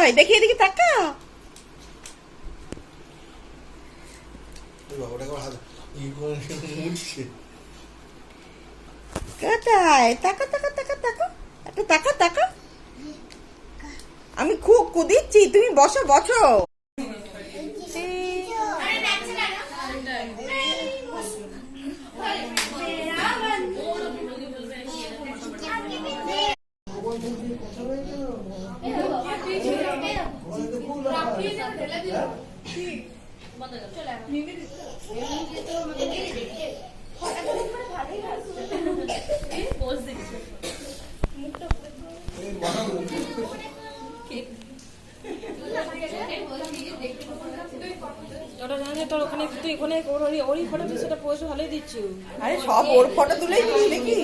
কোথায় দেখি, এদিকে তাকা। কোথায়? তাকা তাকা তাকা তাকা, একটা তাকা তাকা। আমি খুব কুদিচ্ছি, তুমি বসো বসো। ওটা জানি তোর ওখানে তুই ওখানে ওরই ফটো সেটা পোস্ট ভালোই দিচ্ছি। আরে সব ওর ফটো তুলেই দিচ্ছি নাকি?